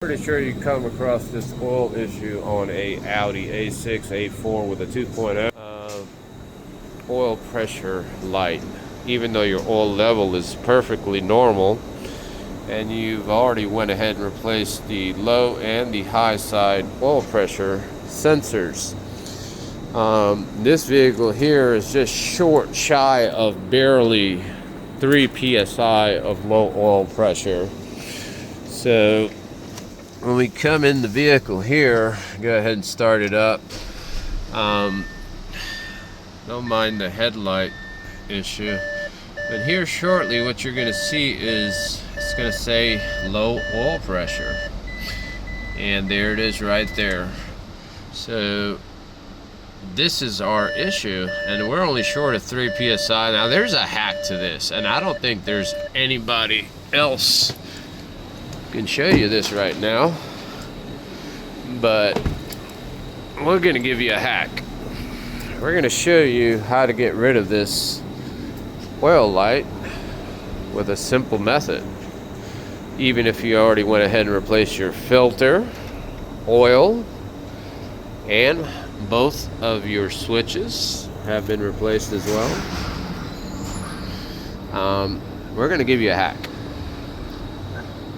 Pretty sure you come across this oil issue on a Audi A6, A4 with a 2.0 oil pressure light. Even though your oil level is perfectly normal, and you've already went ahead and replaced the low and the high side oil pressure sensors. This vehicle here is just short shy of barely 3 psi of low oil pressure. So when we come in the vehicle here, go ahead and start it up. Don't mind the headlight issue, but here shortly what you're going to see is it's going to say low oil pressure, and there it is right there. So this is our issue, and we're only short of 3 psi. Now there's a hack to this, and I don't think there's anybody else can show you this right now, but we're going to give you a hack. We're going to show you how to get rid of this oil light with a simple method. Even if you already went ahead and replaced your filter, oil, and both of your switches have been replaced as well. We're going to give you a hack.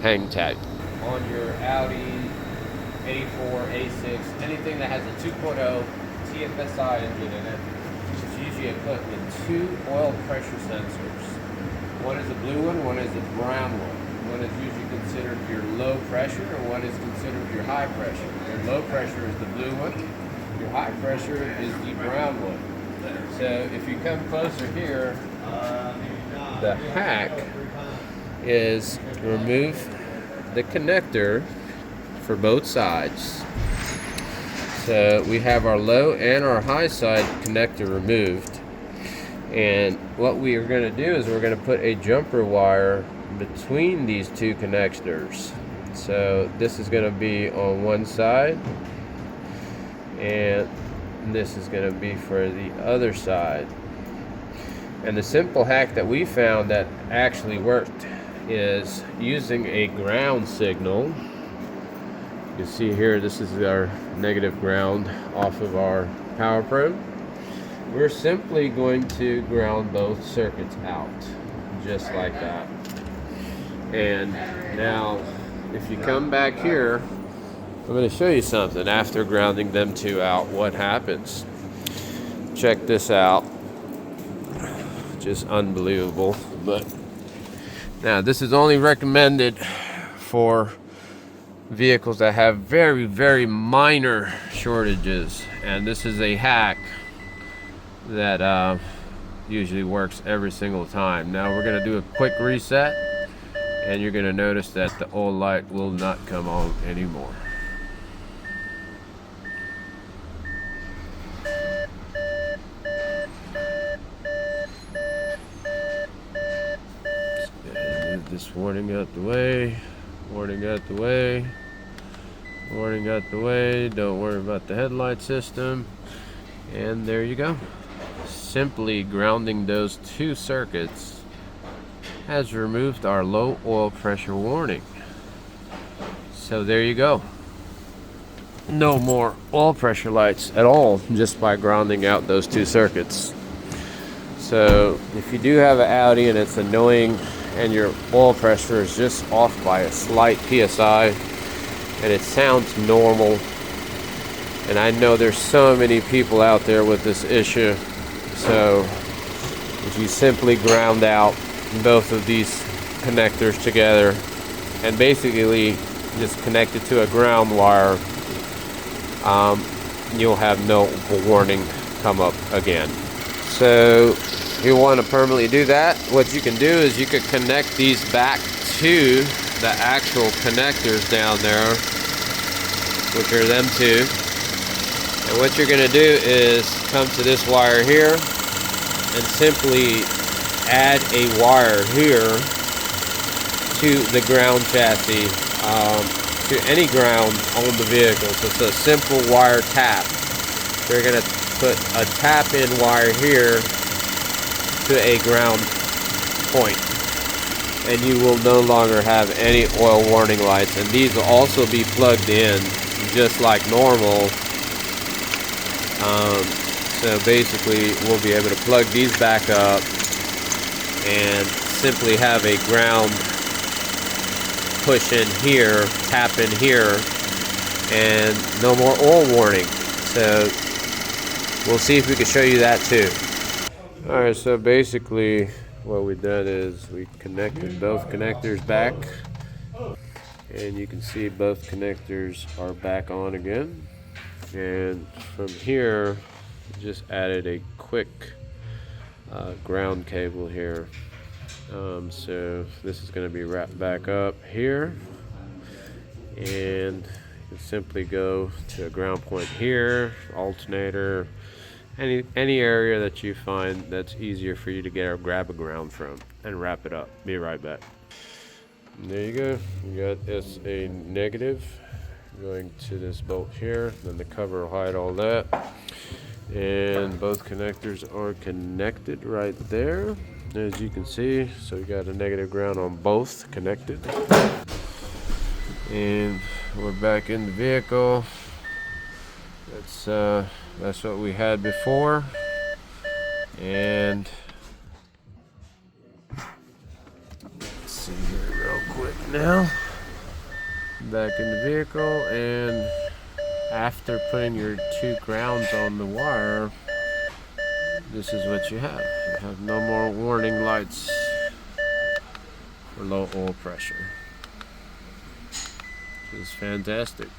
Hang tight. On your Audi A4, A6, anything that has a 2.0 TFSI engine in it, it's usually equipped with 2 oil pressure sensors. One is a blue one is a brown one. One is usually considered your low pressure, and one is considered your high pressure. Your low pressure is the blue one, your high pressure is the brown one. So if you come closer here, the hack is remove the connector for both sides. So we have our low and our high side connector removed, and what we are going to do is we're going to put a jumper wire between these 2 connectors. So this is going to be on one side, and this is going to be for the other side. And the simple hack that we found that actually worked is using a ground signal. You can see here, this is our negative ground off of our power probe. We're simply going to ground both circuits out, just like that. And now, if you come back here, I'm going to show you something after grounding them 2 out, what happens. Check this out. Just unbelievable. But now this is only recommended for vehicles that have very, very minor shortages, and this is a hack that usually works every single time. Now we're going to do a quick reset, and you're going to notice that the oil light will not come on anymore. Move this warning out the way. Warning out the way. Warning out the way. Don't worry about the headlight system. And there you go. Simply grounding those 2 circuits has removed our low oil pressure warning. So there you go. No more oil pressure lights at all, just by grounding out those 2 circuits. So if you do have an Audi and it's annoying, and your oil pressure is just off by a slight PSI, and it sounds normal, and I know there's so many people out there with this issue, so if you simply ground out both of these connectors together and basically just connect it to a ground wire, you'll have no warning come up again. So you want to permanently do that, what you can do is you could connect these back to the actual connectors down there, which are them 2. And what you're going to do is come to this wire here and simply add a wire here to the ground chassis, to any ground on the vehicle. So it's a simple wire tap. So you're going to put a tap in wire here to a ground point. and you will no longer have any oil warning lights. And these will also be plugged in just like normal. So basically we'll be able to plug these back up and simply have a ground push in here, tap in here, and no more oil warning. So we'll see if we can show you that too. Alright, so basically what we've done is we connected both connectors back, and you can see both connectors are back on again. And from here just added a quick ground cable here. So this is going to be wrapped back up here, and you can simply go to a ground point here, alternator, any area that you find that's easier for you to get or grab a ground from, and wrap it up. Be right back. And there you go. You got this a negative going to this bolt here, then the cover will hide all that, and both connectors are connected right there, as you can see. So we got a negative ground on both connected, and we're back in the vehicle. That's what we had before, and let's see here real quick now. Back in the vehicle, and after putting your two grounds on the wire, this is what you have. You have no more warning lights for low oil pressure. This is fantastic.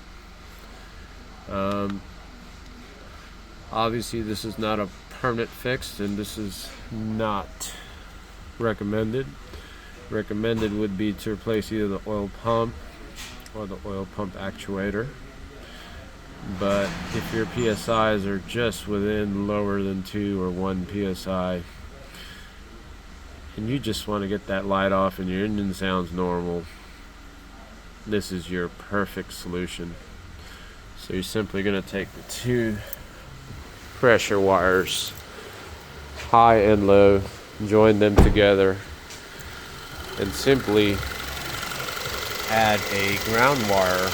Obviously this is not a permanent fix, and this is not recommended. Recommended would be to replace either the oil pump or the oil pump actuator. But if your PSIs are just within lower than 2 or 1 PSI, and you just want to get that light off and your engine sounds normal, this is your perfect solution. So you're simply going to take the two pressure wires, high and low, join them together, and simply add a ground wire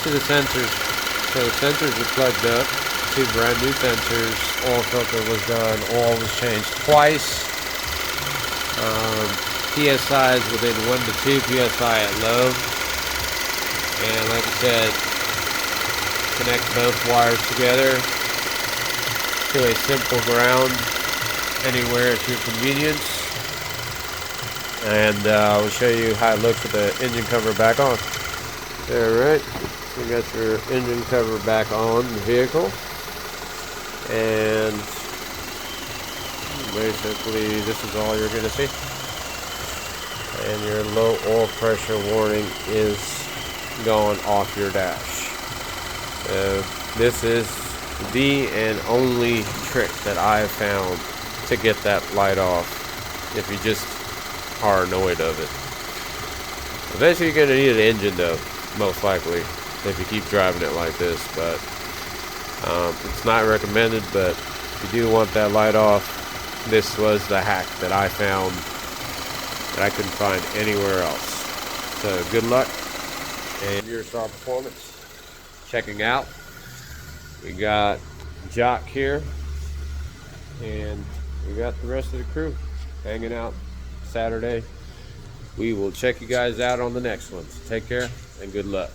to the sensors. So the sensors are plugged up, two brand new sensors, oil filter was done, oil was changed twice. PSI is within 1 to 2 PSI at low. And like I said, connect both wires together to a simple ground anywhere at your convenience. And I'll show you how it looks with the engine cover back on. Alright, so you got your engine cover back on the vehicle, and basically this is all you're going to see. And your low oil pressure warning is going off your dash. So this is the and only trick that I have found to get that light off if you just are annoyed of it. Eventually you're going to need an engine though, most likely, if you keep driving it like this. But it's not recommended, but if you do want that light off, this was the hack that I found that I couldn't find anywhere else. So good luck, and your Star Performance checking out. We got Jock here, and we got the rest of the crew hanging out Saturday. We will check you guys out on the next one. Take care and good luck.